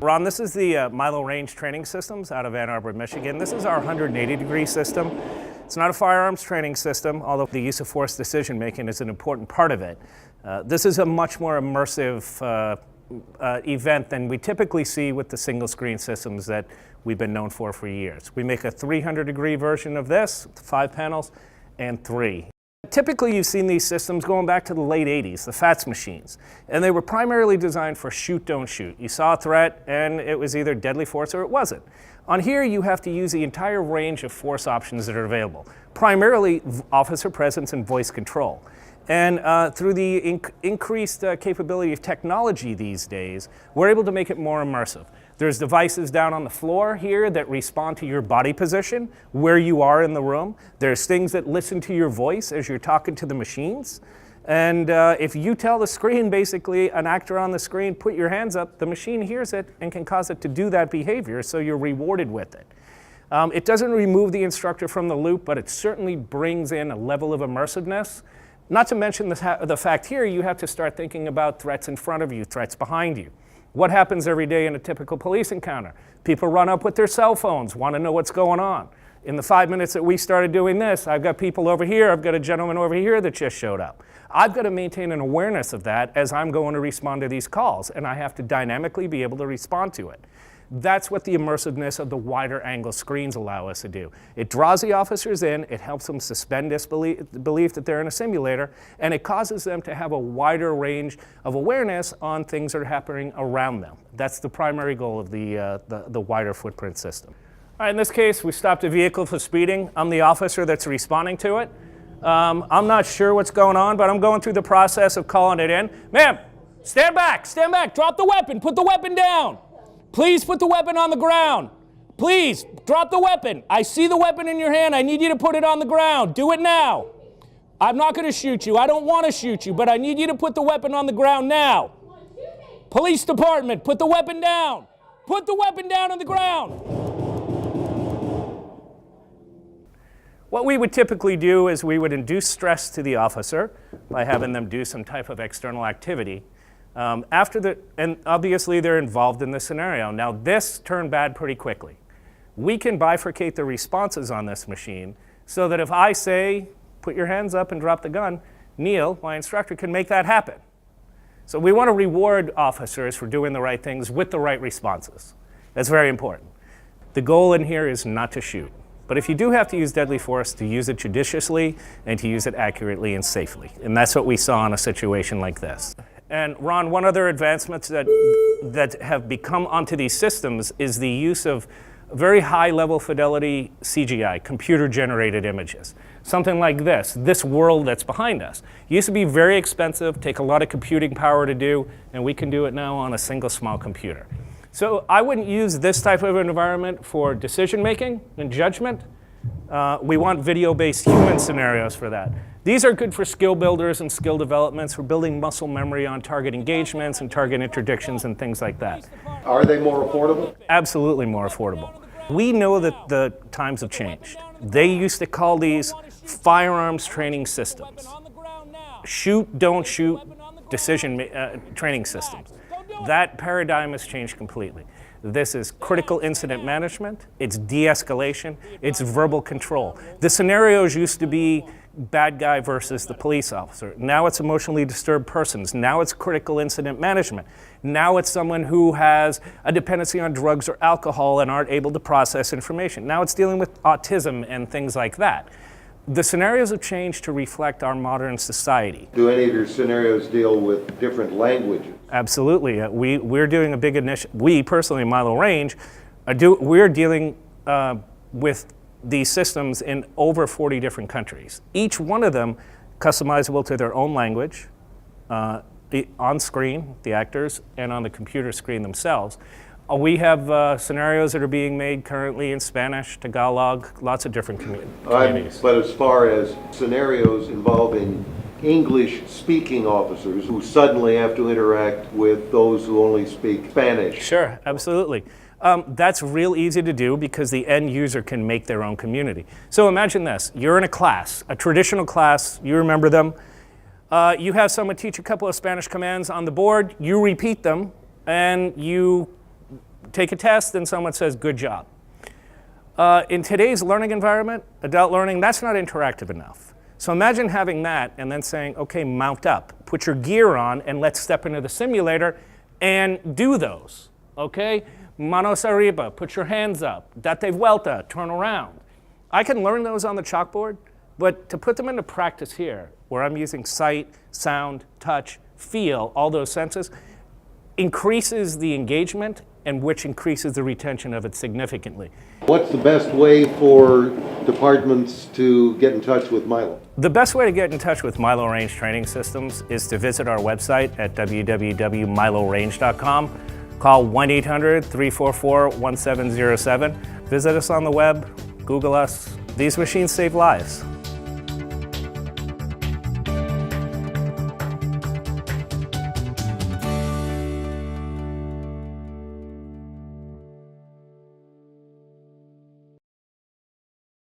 Ron, this is the Milo range training systems out of Ann Arbor, Michigan. This is our 180-degree system. It's not a firearms training system, although the use of force decision-making is an important part of it. This is a much more immersive event than we typically see with the single-screen systems that we've been known for years. We make a 300-degree version of this, 5 panels, and 3. Typically, you've seen these systems going back to the late 80s, the FATS machines, and they were primarily designed for shoot, don't shoot. You saw a threat, and it was either deadly force or it wasn't. On here, you have to use the entire range of force options that are available, primarily officer presence and voice control. And through the increased capability of technology these days, we're able to make it more immersive. There's devices down on the floor here that respond to your body position, where you are in the room. There's things that listen to your voice as you're talking to the machines. And if you tell the screen, basically, an actor on the screen, put your hands up, the machine hears it and can cause it to do that behavior, so you're rewarded with it. It doesn't remove the instructor from the loop, but it certainly brings in a level of immersiveness. Not to mention the fact here, you have to start thinking about threats in front of you, threats behind you. What happens every day in a typical police encounter? People run up with their cell phones, want to know what's going on. In the 5 minutes that we started doing this, I've got people over here, I've got a gentleman over here that just showed up. I've got to maintain an awareness of that as I'm going to respond to these calls, and I have to dynamically be able to respond to it. That's what the immersiveness of the wider angle screens allow us to do. It draws the officers in, it helps them suspend disbelief that they're in a simulator, and it causes them to have a wider range of awareness on things that are happening around them. That's the primary goal of the wider footprint system. All right, in this case, we stopped a vehicle for speeding. I'm the officer that's responding to it. I'm not sure what's going on, but I'm going through the process of calling it in. Ma'am, stand back, drop the weapon, put the weapon down. Please put the weapon on the ground. Please, drop the weapon. I see the weapon in your hand. I need you to put it on the ground. Do it now. I'm not going to shoot you. I don't want to shoot you, but I need you to put the weapon on the ground now. Police department, put the weapon down. Put the weapon down on the ground. What we would typically do is we would induce stress to the officer by having them do some type of external activity. And obviously they're involved in the scenario. Now this turned bad pretty quickly. We can bifurcate the responses on this machine so that if I say, put your hands up and drop the gun, Neil, my instructor, can make that happen. So we want to reward officers for doing the right things with the right responses. That's very important. The goal in here is not to shoot. But if you do have to use deadly force, to use it judiciously and to use it accurately and safely. And that's what we saw in a situation like this. And Ron, one other advancements that have become onto these systems is the use of very high level fidelity CGI, computer generated images. Something like this world that's behind us. Used to be very expensive, take a lot of computing power to do, and we can do it now on a single small computer. So I wouldn't use this type of environment for decision making and judgment. We want video-based human scenarios for that. These are good for skill builders and skill developments for building muscle memory on target engagements and target interdictions and things like that. Are they more affordable? Absolutely more affordable. We know that the times have changed. They used to call these firearms training systems. Shoot, don't shoot, decision training systems. That paradigm has changed completely. This is critical incident management, it's de-escalation, it's verbal control. The scenarios used to be bad guy versus the police officer. Now it's emotionally disturbed persons. Now it's critical incident management. Now it's someone who has a dependency on drugs or alcohol and aren't able to process information. Now it's dealing with autism and things like that. The scenarios have changed to reflect our modern society. Do any of your scenarios deal with different languages? Absolutely. We're doing a big initiative. We personally, Milo Range, we're dealing with these systems in over 40 different countries. Each one of them customizable to their own language, on screen, the actors, and on the computer screen themselves. We have scenarios that are being made currently in Spanish, Tagalog, lots of different communities. But as far as scenarios involving English-speaking officers who suddenly have to interact with those who only speak Spanish. Sure, absolutely. That's real easy to do because the end user can make their own community. So imagine this, you're in a class, a traditional class, you remember them. You have someone teach a couple of Spanish commands on the board, you repeat them, and you take a test and someone says, good job. In today's learning environment, adult learning, that's not interactive enough. So imagine having that and then saying, okay, mount up, put your gear on, and let's step into the simulator and do those, okay? Manos arriba, put your hands up. Date vuelta, turn around. I can learn those on the chalkboard, but to put them into practice here, where I'm using sight, sound, touch, feel, all those senses, increases the engagement, and which increases the retention of it significantly. What's the best way for departments to get in touch with Milo? The best way to get in touch with Milo Range Training Systems is to visit our website at www.milorange.com. Call 1-800-344-1707. Visit us on the web, Google us. These machines save lives.